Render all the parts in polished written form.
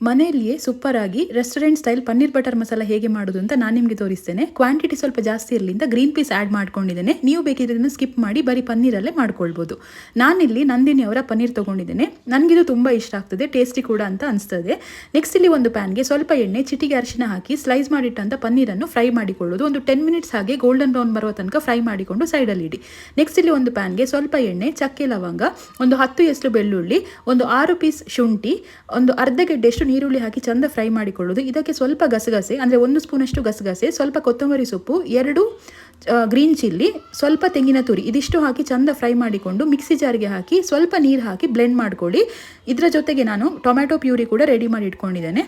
ಮನೆಯಲ್ಲಿಯೇ ಸೂಪರ್ ಆಗಿ restaurant style paneer butter masala ಹೇಗೆ ಮಾಡೋದು ಅಂತ ನಾನು ನಿಮಗೆ ತೋರಿಸ್ತೇನೆ. ಕ್ವಾಂಟಿಟಿ ಸ್ವಲ್ಪ ಜಾಸ್ತಿ ಇರಲಿಂದ ಗ್ರೀನ್ ಪೀಸ್ ಆ್ಯಡ್ ಮಾಡ್ಕೊಂಡಿದ್ದೇನೆ. ನೀವು ಬೇಕಿದ್ರೆ ಇದನ್ನು ಸ್ಕಿಪ್ ಮಾಡಿ ಬರೀ ಪನ್ನೀರಲ್ಲೇ ಮಾಡ್ಕೊಳ್ಬೋದು. ನಾನಿಲ್ಲಿ ನಂದಿನಿ ಅವರ ಪನ್ನೀರ್ ತೊಗೊಂಡಿದ್ದೇನೆ. ನನಗಿದು ತುಂಬ ಇಷ್ಟ ಆಗ್ತದೆ, ಟೇಸ್ಟಿ ಕೂಡ ಅಂತ ಅನಿಸ್ತದೆ. ನೆಕ್ಸ್ಟ್ ಇಲ್ಲಿ ಒಂದು ಪ್ಯಾನ್ಗೆ ಸ್ವಲ್ಪ ಎಣ್ಣೆ, ಚಿಟಿಗೆ ಅರಿಶಿನ ಹಾಕಿ ಸ್ಲೈಸ್ ಮಾಡಿಟ್ಟಂಥ ಪನ್ನೀರನ್ನು ಫ್ರೈ ಮಾಡಿಕೊಳ್ಳೋದು. ಒಂದು 10 ಮಿನಿಟ್ಸ್ ಹಾಗೆ ಗೋಲ್ಡನ್ ಬ್ರೌನ್ ಬರುವ ತನಕ ಫ್ರೈ ಮಾಡಿಕೊಂಡು ಸೈಡಲ್ಲಿ ಇಡಿ. ನೆಕ್ಸ್ಟ್ ಇಲ್ಲಿ ಒಂದು ಪ್ಯಾನ್ಗೆ ಸ್ವಲ್ಪ ಎಣ್ಣೆ, ಚಕ್ಕೆ ಲವಂಗ, ಒಂದು 10 ಎಸ್ಲು ಬೆಳ್ಳುಳ್ಳಿ, ಒಂದು 6 ಪೀಸ್ ಶುಂಠಿ, ಒಂದು ಅರ್ಧ ಗೆಡ್ಡೆಷ್ಟು ನೀರುಳ್ಳಿ ಹಾಕಿ ಚಂದ ಫ್ರೈ ಮಾಡಿಕೊಳ್ಳೋದು. ಇದಕ್ಕೆ ಸ್ವಲ್ಪ ಗಸಗಸೆ ಅಂದರೆ 1 ಸ್ಪೂನಷ್ಟು ಗಸಗಸೆ, ಸ್ವಲ್ಪ ಕೊತ್ತಂಬರಿ ಸೊಪ್ಪು, 2 ಗ್ರೀನ್ ಚಿಲ್ಲಿ, ಸ್ವಲ್ಪ ತೆಂಗಿನ ತುರಿ ಇದಿಷ್ಟು ಹಾಕಿ ಚಂದ ಫ್ರೈ ಮಾಡಿಕೊಂಡು ಮಿಕ್ಸಿ ಜಾರಿಗೆ ಹಾಕಿ ಸ್ವಲ್ಪ ನೀರು ಹಾಕಿ ಬ್ಲೆಂಡ್ ಮಾಡ್ಕೊಳ್ಳಿ. ಇದರ ಜೊತೆಗೆ ನಾನು ಟೊಮ್ಯಾಟೊ ಪ್ಯೂರಿ ಕೂಡ ರೆಡಿ ಮಾಡಿ ಇಟ್ಕೊಂಡಿದ್ದೇನೆ.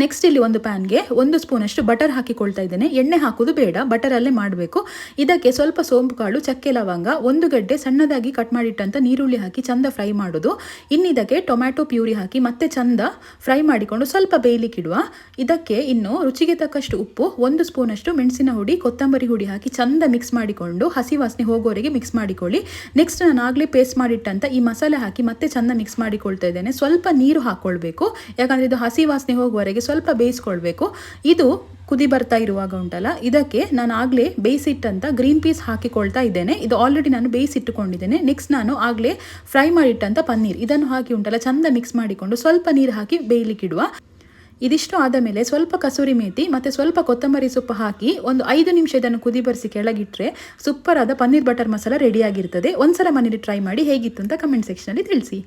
ನೆಕ್ಸ್ಟ್ ಇಲ್ಲಿ ಒಂದು ಪ್ಯಾನ್ಗೆ 1 ಸ್ಪೂನಷ್ಟು ಬಟರ್ ಹಾಕಿಕೊಳ್ತಾ ಇದ್ದೇನೆ. ಎಣ್ಣೆ ಹಾಕೋದು ಬೇಡ, ಬಟರಲ್ಲೇ ಮಾಡಬೇಕು. ಇದಕ್ಕೆ ಸ್ವಲ್ಪ ಸೋಂಪು ಕಾಳು, ಚಕ್ಕೆ ಲವಂಗ, 1 ಗಡ್ಡೆ ಸಣ್ಣದಾಗಿ ಕಟ್ ಮಾಡಿಟ್ಟಂಥ ನೀರುಳ್ಳಿ ಹಾಕಿ ಚಂದ ಫ್ರೈ ಮಾಡೋದು. ಇನ್ನಿದಕ್ಕೆ ಟೊಮ್ಯಾಟೊ ಪ್ಯೂರಿ ಹಾಕಿ ಮತ್ತೆ ಚಂದ ಫ್ರೈ ಮಾಡಿಕೊಂಡು ಸ್ವಲ್ಪ ಬೇಯಲಿಕ್ಕಿಡುವ. ಇದಕ್ಕೆ ಇನ್ನು ರುಚಿಗೆ ತಕ್ಕಷ್ಟು ಉಪ್ಪು, 1 ಸ್ಪೂನಷ್ಟು ಮೆಣಸಿನ ಹುಡಿ, ಕೊತ್ತಂಬರಿ ಹುಡಿ ಹಾಕಿ ಚಂದ ಮಿಕ್ಸ್ ಮಾಡಿಕೊಂಡು ಹಸಿ ವಾಸನೆ ಹೋಗೋವರೆಗೆ ಮಿಕ್ಸ್ ಮಾಡಿಕೊಳ್ಳಿ. ನೆಕ್ಸ್ಟ್ ನಾನು ಆಗಲೇ ಪೇಸ್ಟ್ ಮಾಡಿಟ್ಟಂಥ ಈ ಮಸಾಲೆ ಹಾಕಿ ಮತ್ತೆ ಚಂದ ಮಿಕ್ಸ್ ಮಾಡಿಕೊಳ್ತಾ ಇದ್ದೇನೆ. ಸ್ವಲ್ಪ ನೀರು ಹಾಕ್ಕೊಳ್ಬೇಕು, ಯಾಕಂದರೆ ಇದು ಹಸಿ ವಾಸನೆ ಹೋಗುವವರೆಗೆ ಸ್ವಲ್ಪ ಬೇಯಿಸ್ಕೊಳ್ಬೇಕು. ಇದು ಕುದಿ ಬರ್ತಾ ಇರುವಾಗ ಉಂಟಲ್ಲ, ಇದಕ್ಕೆ ನಾನು ಆಗಲೇ ಬೇಯಿಸಿಟ್ಟಂಥ ಗ್ರೀನ್ ಪೀಸ್ ಹಾಕಿಕೊಳ್ತಾ ಇದ್ದೇನೆ. ಇದು ಆಲ್ರೆಡಿ ನಾನು ಬೇಯಿಸಿಟ್ಟುಕೊಂಡಿದ್ದೇನೆ. ನೆಕ್ಸ್ಟ್ ನಾನು ಆಗಲೇ ಫ್ರೈ ಮಾಡಿಟ್ಟಂಥ ಪನ್ನೀರ್ ಇದನ್ನು ಹಾಕಿ ಉಂಟಲ್ಲ ಚಂದ ಮಿಕ್ಸ್ ಮಾಡಿಕೊಂಡು ಸ್ವಲ್ಪ ನೀರು ಹಾಕಿ ಬೇಯಲಿಕ್ಕಿಡುವ. ಇದಿಷ್ಟು ಆದ ಮೇಲೆ ಸ್ವಲ್ಪ ಕಸೂರಿ ಮೇಥಿ ಮತ್ತು ಸ್ವಲ್ಪ ಕೊತ್ತಂಬರಿ ಸೊಪ್ಪು ಹಾಕಿ ಒಂದು 5 ನಿಮಿಷ ಇದನ್ನು ಕುದಿ ಬರಿಸಿ ಕೆಳಗಿಟ್ಟರೆ ಸೂಪರ್ ಆದ ಪನ್ನೀರ್ ಬಟರ್ ಮಸಾಲ ರೆಡಿಯಾಗಿರ್ತದೆ. ಒಂದ್ಸಲ ಮನೇಲಿ ಟ್ರೈ ಮಾಡಿ ಹೇಗಿತ್ತು ಅಂತ ಕಮೆಂಟ್ ಸೆಕ್ಷನಲ್ಲಿ ತಿಳಿಸಿ.